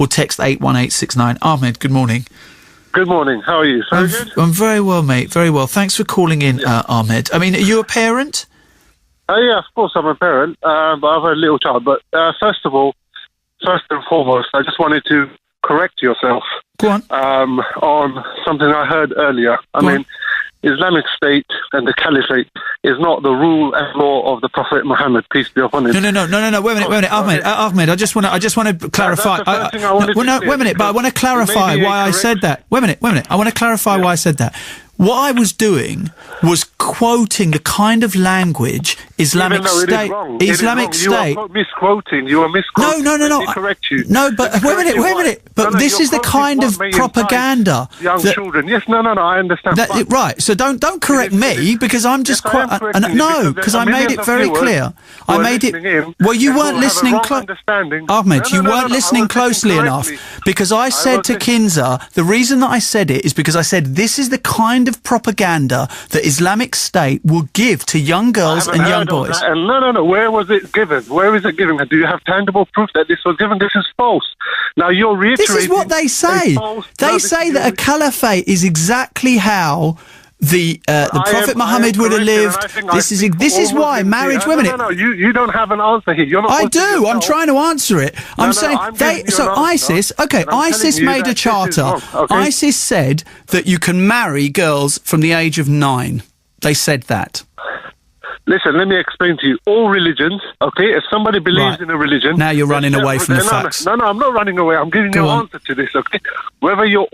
or text 81869. Ahmed, good morning. Good morning. How are you? So good? I'm very well, mate. Very well. Thanks for calling in, Ahmed. I mean, are you a parent? Yeah, of course I'm a parent, but I have a little child. But first and foremost, I just wanted to correct yourself. Go on. On something I heard earlier. I mean, Islamic State and the Caliphate is not the rule and law of the Prophet Muhammad, peace be upon him. No. Wait a minute, Ahmed. I just want to clarify. Wait a minute, but I want to clarify why I said that. Wait a minute. I want to clarify why I said that. What I was doing was quoting the kind of language Islamic State. Islamic State. You are misquoting. You are misquoting. No. Let me correct you. No, but wait a minute. But this is the kind of propaganda. Young children. Yes, no. I understand. Right. So don't correct me because I'm just because I made it very clear. I made it. Well, you weren't listening. Ahmed, you weren't listening closely enough because I said to Kinza, the reason that I said it is because I said this is the kind of propaganda that Islamic State will give to young girls and young boys. No. Where was it given? Where is it given? Do you have tangible proof that this was given? This is false. Now you're reiterating. This is what they say. They say that a caliphate is exactly how the Prophet Muhammad would have lived. This is why marriage. Wait a minute. No. You don't have an answer here. You're not. I do. I'm trying to answer it. I'm saying ISIS. Okay, ISIS made a charter. ISIS said that you can marry girls from the age of 9. They said that. Listen, let me explain to you. All religions, okay, if somebody believes in a religion... Now you're running away from the facts. No, I'm not running away. I'm giving you an answer to this, okay? Whether you're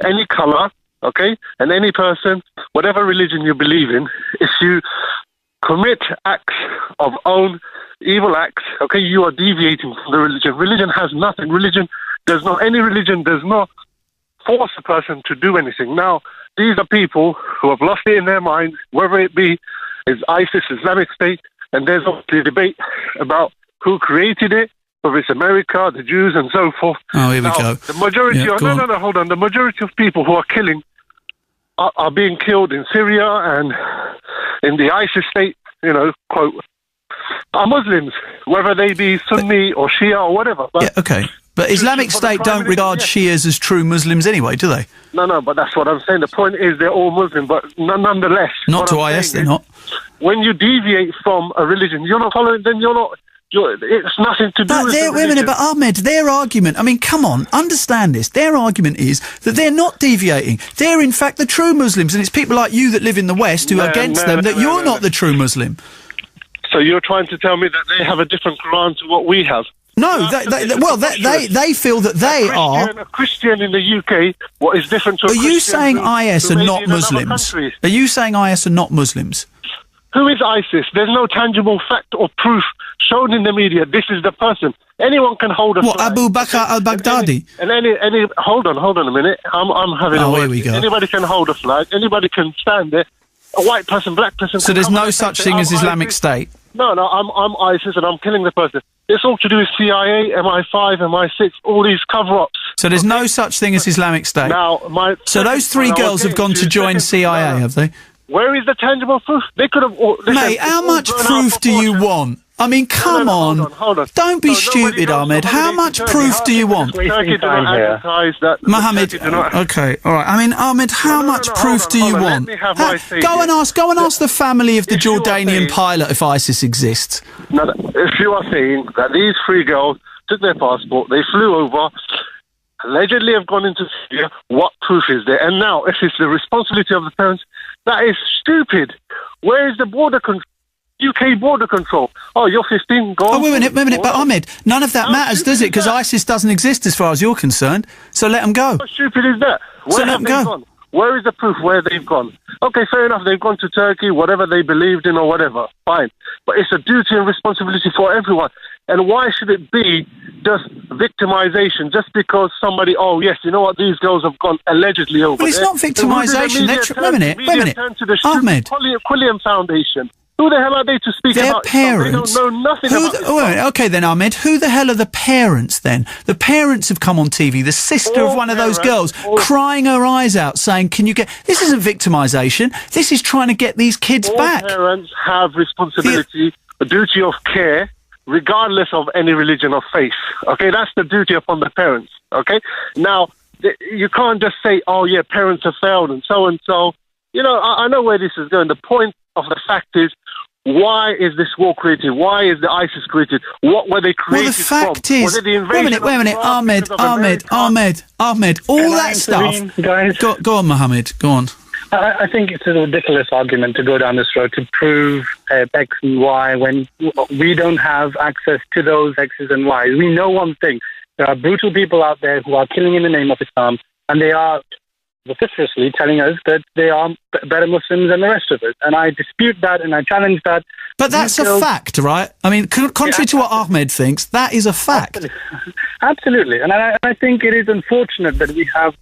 any colour, okay, and any person, whatever religion you believe in, if you commit acts of own evil acts, okay, you are deviating from the religion. Religion has nothing. Any religion does not force a person to do anything. Now, these are people who have lost it in their minds, whether it be is ISIS, Islamic State, and there's obviously a debate about who created it, whether it's America, the Jews, and so forth. Oh, here we go. The majority hold on. The majority of people who are killing are being killed in Syria and in the ISIS state, quote, are Muslims, whether they be Sunni or Shia or whatever. But okay. But Islamic State don't regard Shias as true Muslims anyway, do they? No, but that's what I'm saying. The point is they're all Muslim, but nonetheless... Not to IS, they're not. When you deviate from a religion, you're not following, then it's nothing to do with the religion. Wait a minute, but Ahmed, their argument, I mean, come on, understand this. Their argument is that they're not deviating. They're, in fact, the true Muslims, and it's people like you that live in the West who are against them that you're not the true Muslim. So you're trying to tell me that they have a different Quran to what we have? No, they feel that they are... A Christian in the UK, what is different to a Christian... Are you saying IS are not Muslims? Are you saying IS are not Muslims? Who is ISIS? There's no tangible fact or proof shown in the media. This is the person. Anyone can hold a flag. What, Abu Bakr al-Baghdadi? And any hold on a minute. I'm having a word. Here we go. Anybody can hold a flag. Anybody can stand there. A white person, black person... So there's no such thing as Islamic State? No, I'm ISIS and I'm killing the person. It's all to do with CIA, MI5, MI6, all these cover-ups. So there's no such thing as Islamic State? So those 3 girls have gone to join CIA, have they? Where is the tangible proof? They could have... Mate, how much proof do you want? I mean, come on. Hold on. Don't be stupid, Ahmed. How much proof do you want? Mohammed, okay, all right. I mean, Ahmed, how much proof do you want? Go and ask the family of the Jordanian pilot if ISIS exists. No, if you are saying that these 3 girls took their passport, they flew over, allegedly have gone into Syria, what proof is there? And now, if it's the responsibility of the parents, that is stupid. Where is the border control? UK border control. Oh, you're 15, go on. Oh, wait a minute, but Ahmed, none of that matters, does it? Because ISIS doesn't exist as far as you're concerned, so let them go. How stupid is that? Where have they gone? Where is the proof where they've gone? Okay, fair enough, they've gone to Turkey, whatever they believed in or whatever, fine. But it's a duty and responsibility for everyone. And why should it be just victimization, just because somebody, oh yes, you know what, these girls have gone allegedly over there. Well, it's not victimization. Wait a minute. Ahmed. Quilliam Foundation. Who the hell are they to speak about? Their parents. They don't know nothing about this. Okay then, Ahmed, who the hell are the parents then? The parents have come on TV, the sister of one of those girls, crying her eyes out, saying, can you get... This isn't victimisation, this is trying to get these kids back. Parents have responsibility, a duty of care, regardless of any religion or faith. Okay, that's the duty upon the parents. Okay, now you can't just say, "Oh yeah, parents have failed," and so and so. You know, I know where this is going. The point of the fact is, why is this war created? Why is the ISIS created? What were they created Well, the fact from? is... Was it the wait a minute, Ahmed, all that stuff... Guys? Go on, Mohammed, go on. I think it's a ridiculous argument to go down this road to prove X and Y when we don't have access to those X's and Y's. We know one thing. There are brutal people out there who are killing in the name of Islam, and they are vociferously telling us that they are better Muslims than the rest of us. And I dispute that and I challenge that. But that's a fact, right? I mean, contrary to what Ahmed thinks, that is a fact. Absolutely. And I think it is unfortunate that we have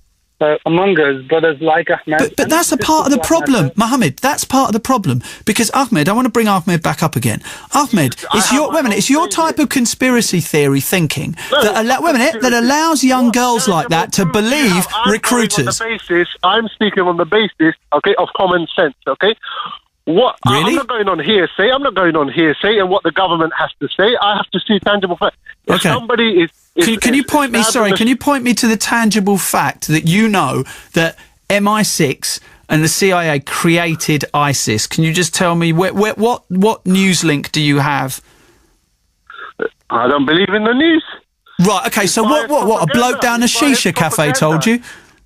among us brothers like Ahmed. But that's a part of the problem, Mohammed. That's part of the problem. Because Ahmed, I want to bring Ahmed back up again. Ahmed, it's your type of conspiracy theory thinking that allows young girls like that to believe recruiters. I'm speaking on the basis, okay, of common sense, okay? What? Really? I'm not going on hearsay. And what the government has to say. I have to see tangible facts. If somebody is... Can you point me to the tangible fact that you know that MI6 and the CIA created ISIS? Can you just tell me what news link do you have? I don't believe in the news. Right, okay, so what a bloke down a shisha cafe told you?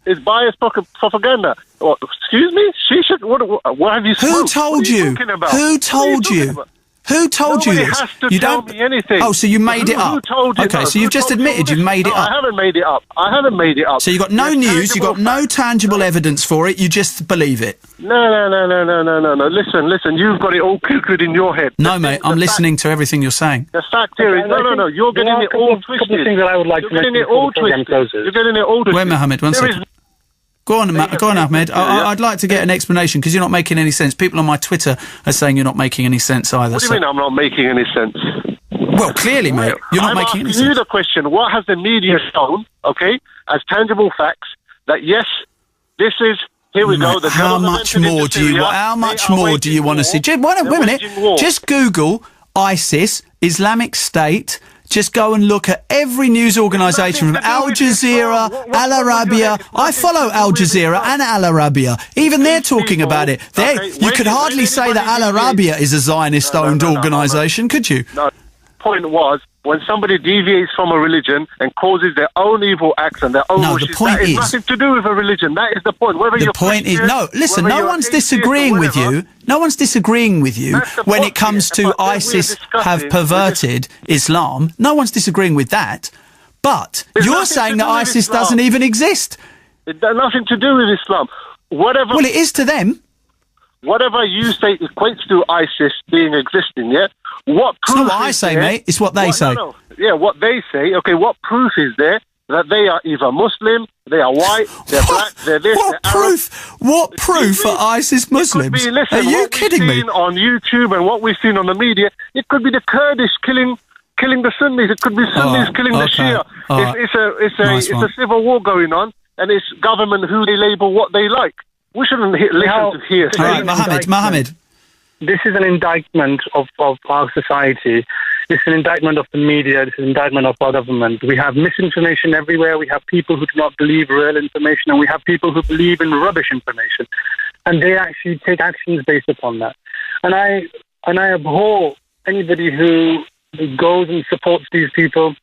It's biased propaganda. What, excuse me? Shisha? What have you smoked? Who told you? Who told you? Who told you this? Has to tell me anything. Oh, so you made it up? Who told you? Okay, so you've just admitted you've made it up. I haven't made it up. So you got no news, you got no tangible evidence for it. You just believe it. No. Listen. You've got it all cuckooed in your head. No, mate. I'm listening to everything you're saying. The fact here is no. You're getting it all twisted. Couple of things that I would like to mention. You're getting it all twisted. Wait, Mohammed. One second. Go on, Ahmed. I'd like to get an explanation because you're not making any sense. People on my Twitter are saying you're not making any sense either. What do you mean I'm not making any sense? Well, clearly, mate, you're not making any sense. I'm asking you the question, what has the media shown, okay, as tangible facts that, yes, this is, here we go. How much more do you want to see? Wait a minute. Just Google ISIS, Islamic State. Just go and look at every news organisation from Al Jazeera, Al Arabiya. I follow Al Jazeera and Al Arabiya. Even they're talking about it. You could hardly say that Al Arabiya is a Zionist-owned organisation, could you? No. Point was, when somebody deviates from a religion and causes their own evil acts and their own wishes, that is nothing to do with a religion. That is the point. The point is, no one's disagreeing with you. No one's disagreeing with you when it comes to ISIS have perverted Islam. No one's disagreeing with that. But you're saying that ISIS doesn't even exist. It has nothing to do with Islam. Well, it is to them. Whatever you say equates to ISIS being existing, yeah? What proof it's not what I say, mate. It's what they say. No. Yeah, what they say. Okay, what proof is there that they are either Muslim, they are white, they're black, they're this, What proof are ISIS Muslims? Are you kidding me? On YouTube and what we've seen on the media, it could be the Kurdish killing the Sunnis. It could be Sunnis killing the Shia. It's a civil war going on, and it's government who they label what they like. We shouldn't listen to hear. All right, Mohammed. This is an indictment of our society. It's an indictment of the media. It's an indictment of our government. We have misinformation everywhere. We have people who do not believe real information, and we have people who believe in rubbish information. And they actually take actions based upon that. And I abhor anybody who goes and supports these people,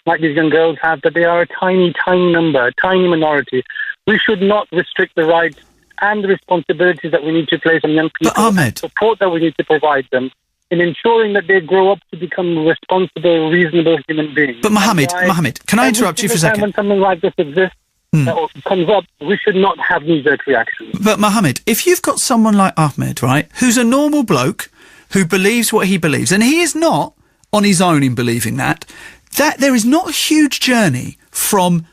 like these young girls have, but they are a tiny, tiny number, a tiny minority. We should not restrict the rights and the responsibilities that we need to place on young people, Ahmed, support that we need to provide them in ensuring that they grow up to become responsible, reasonable human beings. But Mohammed, can I interrupt you for a second? When something like this exists, that comes up, we should not have knee-jerk reactions. But Mohammed, if you've got someone like Ahmed, right, who's a normal bloke who believes what he believes, and he is not on his own in believing that there is not a huge journey from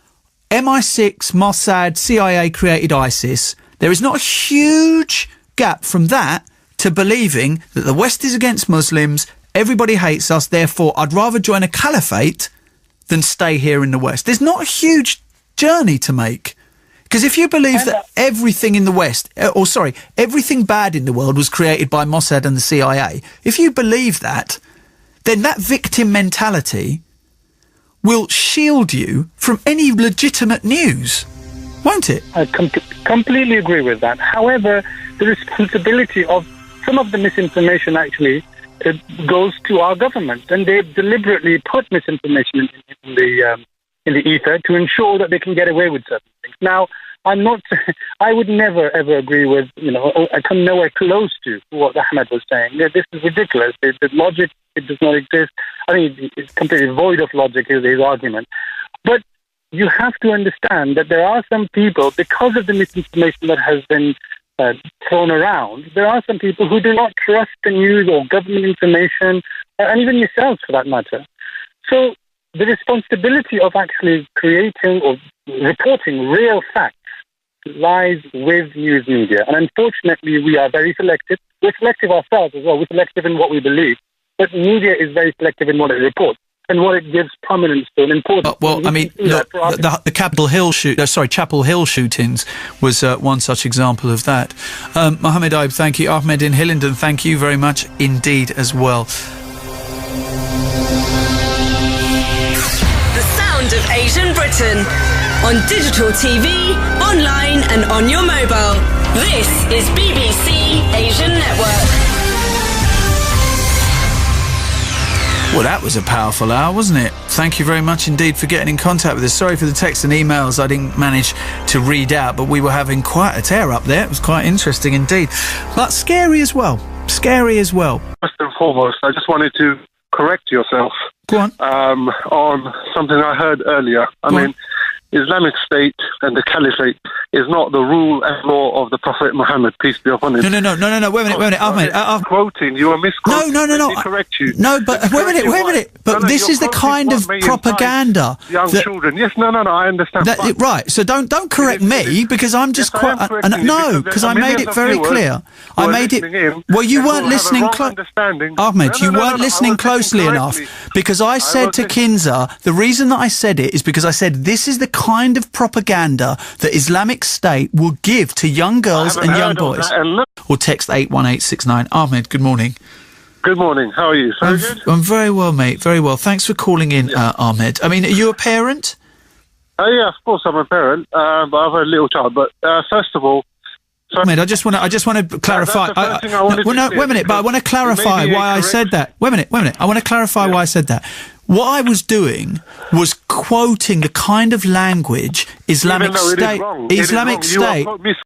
MI6, Mossad, CIA created ISIS. There is not a huge gap from that to believing that the West is against Muslims, everybody hates us, therefore I'd rather join a caliphate than stay here in the West. There's not a huge journey to make. Because if you believe that everything in the West, everything bad in the world was created by Mossad and the CIA, if you believe that, then that victim mentality will shield you from any legitimate news, won't it? I completely agree with that. However, the responsibility of some of the misinformation actually goes to our government, and they deliberately put misinformation in the ether to ensure that they can get away with certain things. Now, I would never ever agree with, I come nowhere close to what Ahmed was saying. This is ridiculous. The logic, it does not exist. I think it's completely void of logic, is his argument. But you have to understand that there are some people, because of the misinformation that has been thrown around, there are some people who do not trust the news or government information, and even yourselves for that matter. So the responsibility of actually creating or reporting real facts lies with news media. And unfortunately, we are very selective. We're selective ourselves as well. We're selective in what we believe. But media is very selective in what it reports and what it gives prominence to and importance. Well, I mean, look, the Chapel Hill shootings was one such example of that. Mohammed Aib, thank you. Ahmed in Hillingdon, thank you very much indeed as well. The sound of Asian Britain. On digital TV, online and on your mobile. This is BBC Asian Network. Well, that was a powerful hour, wasn't it? Thank you very much indeed for getting in contact with us. Sorry for the texts and emails I didn't manage to read out, but we were having quite a tear up there. It was quite interesting indeed. But scary as well. Scary as well. First and foremost, I just wanted to correct yourself. Go on. On something I heard earlier. I mean, Islamic State and the Caliphate is not the rule and law of the Prophet Muhammad, peace be upon him. No. Wait a minute, Ahmed. Quoting, you are misquoting. No. Correct you. No, but wait a minute. But this is the kind of propaganda. Young children. Yes, no. I understand. Right. So don't correct me because I'm just quite. No, because I made it very clear. I made it. Well, you weren't listening. Ahmed, you weren't listening closely enough because I said to Kinza, the reason that I said it is because I said this is the kind of propaganda that Islamic State will give to young girls and young boys. Or text 81869. Ahmed, good morning. Good morning. How are you? Good? I'm very well, mate. Very well. Thanks for calling in, Ahmed. I mean, are you a parent? Yeah, of course I'm a parent, but I have a little child. But first of all, Ahmed, I just want to clarify. Wait a minute, but I want to clarify why I said that. Wait a minute. I want to clarify why I said that. What I was doing was quoting the kind of language Islamic State.